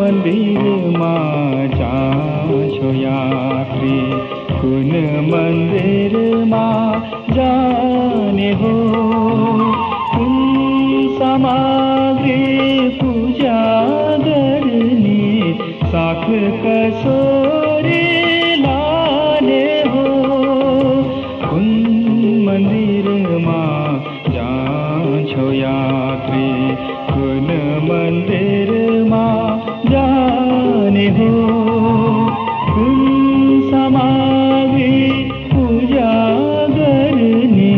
મંદિરમાં જાશો યાત્રી, કુન મંદિરમાં જાને હો, કુન સામગ્રી પૂજા ગરની સાથ कसोरी लाने हो, कुन मंदिરમાં જાશો યાત્રી, कुन मंदिરમાં जाने हो, कुन सामग्री पूजा गरनी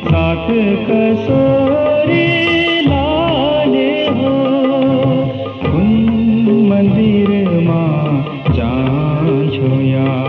साथ कसोरी लाने हो, कुन मंदिर मां जाशो या